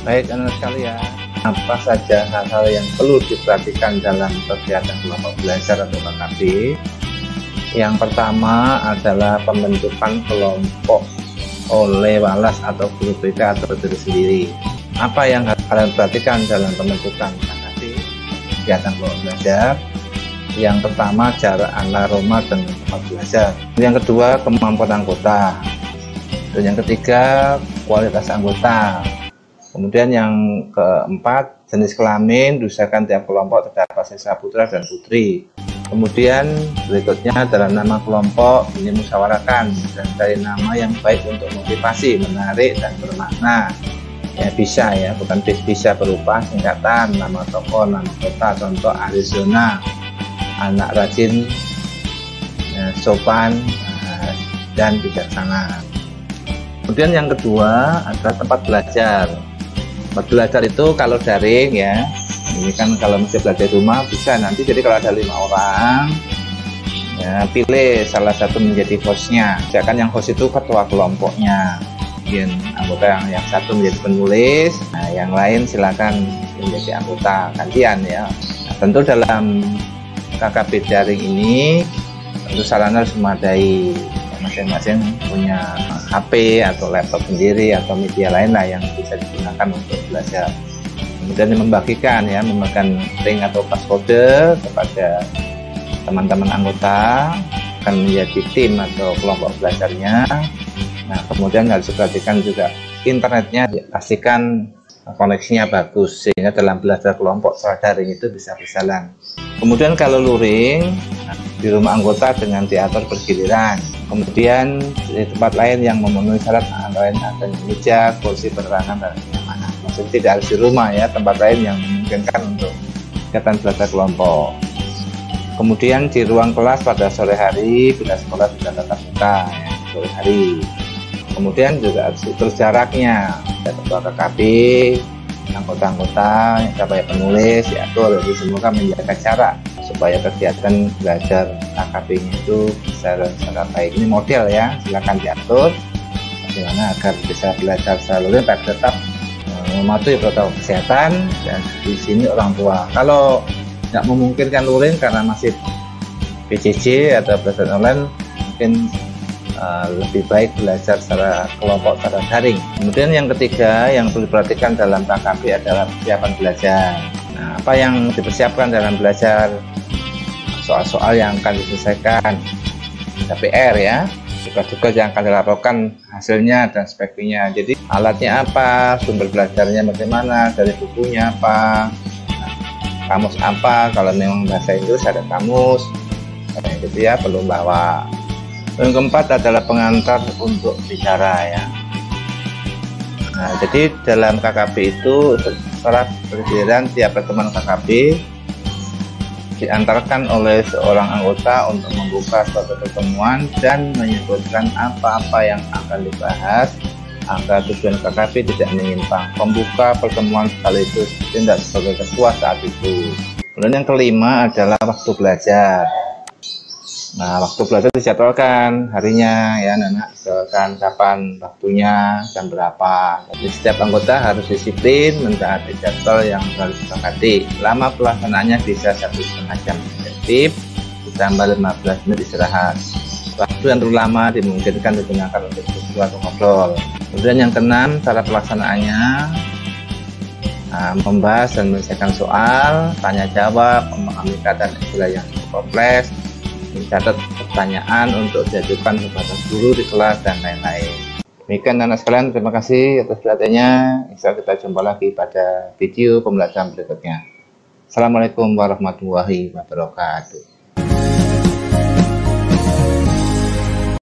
Baik, anak sekalian, apa saja hal-hal yang perlu diperhatikan dalam kegiatan kelompok belajar atau KKB? Yang pertama adalah pembentukan kelompok oleh walas atau guru BK atau diri sendiri. Apa yang harus kalian perhatikan dalam pembentukan KKB, kegiatan kelompok belajar? Yang pertama, jarak antar rumah dan tempat belajar. Yang kedua, kemampuan anggota. Dan yang ketiga, kualitas anggota. Kemudian yang keempat, jenis kelamin, diusahakan tiap kelompok terdapat siswa putra dan putri. Kemudian berikutnya adalah nama kelompok, ini musyawarahkan dan cari nama yang baik untuk motivasi, menarik dan bermakna. Ya bisa ya, bukan bisa berupa singkatan, nama tokoh, nama kota, contoh Arizona, anak rajin, sopan dan bijaksana. Kemudian yang kedua adalah tempat belajar. Tempat belajar itu kalau daring ya, ini kan kalau masih belajar di rumah bisa nanti, jadi kalau ada 5 orang ya, pilih salah satu menjadi hostnya. Misalkan yang host itu ketua kelompoknya, mungkin anggota yang satu menjadi penulis, nah yang lain silakan menjadi anggota gantian ya. Nah, tentu dalam KKB daring ini tentu sarana harus memadai, masing-masing punya HP atau laptop sendiri atau media lain lah yang bisa digunakan untuk belajar. Kemudian membagikan ya, memberikan link atau passcode kepada teman-teman anggota akan menjadi tim atau kelompok belajarnya. Nah, kemudian harus diperhatikan juga internetnya, pastikan koneksinya bagus sehingga dalam belajar kelompok secara daring itu bisa berjalan. Kemudian kalau luring, di rumah anggota dengan diatur bergiliran. Kemudian di tempat lain yang memenuhi syarat antara lain ada meja, kursi, penerangan dan kenyamanan. Maksudnya tidak harus di rumah ya, tempat lain yang memungkinkan untuk kegiatan belajar kelompok. Kemudian di ruang kelas pada sore hari bila sekolah sudah tatap muka ya, sore hari. Kemudian juga harus terus jaraknya, ada ketua KKB, anggota-anggota, siapa yang penulis, diatur, jadi semoga menjaga jarak supaya kegiatan belajar KKB-nya itu bisa secara baik. Ini model ya, silakan diatur bagaimana agar bisa belajar secara luring tapi tetap mematuhi protokol kesehatan. Dan di sini orang tua, kalau tidak memungkinkan luring karena masih PJJ atau belajar online, mungkin lebih baik belajar secara kelompok, secara daring. Kemudian yang ketiga yang perlu diperhatikan dalam KKB adalah persiapan belajar. Nah, apa yang dipersiapkan dalam belajar? Soal-soal yang akan diselesaikan, ada PR ya, tugas-tugas yang akan dilaporkan hasilnya dan sebagainya. Jadi alatnya apa, sumber belajarnya bagaimana, dari bukunya apa, kamus apa, kalau memang bahasa Inggris ada kamus, gitu ya, perlu bawa. Yang keempat adalah pengantar untuk bicara ya. Nah, jadi dalam KKB itu secara bergiliran tiap pertemuan KKB diantarkan oleh seorang anggota untuk membuka suatu pertemuan dan menyebutkan apa-apa yang akan dibahas agar tujuan KKB tidak menyimpang. Pembuka pertemuan sekaligus tindak sebagai ketua saat itu. Kemudian yang kelima adalah waktu belajar. Nah, waktu belajar dijadwalkan harinya ya, anak misalkan kapan waktunya, jam berapa. Jadi setiap anggota harus disiplin mentaati jadwal yang harus disepakati. Lama pelaksanaannya bisa 1,5 jam efektif, ditambah 15 menit istirahat. Waktu yang terlalu lama dimungkinkan digunakan untuk diskusi atau ngobrol. Kemudian yang keenam, cara pelaksanaannya membahas dan menyelesaikan soal, tanya jawab, memahami kata dan istilah yang kompleks, mencatat pertanyaan untuk diajukan kepada guru di kelas dan lain-lain. Demikian anak sekalian, terima kasih atas perhatiannya. Insya Allah kita jumpa lagi pada video pembelajaran berikutnya. Assalamualaikum warahmatullahi wabarakatuh.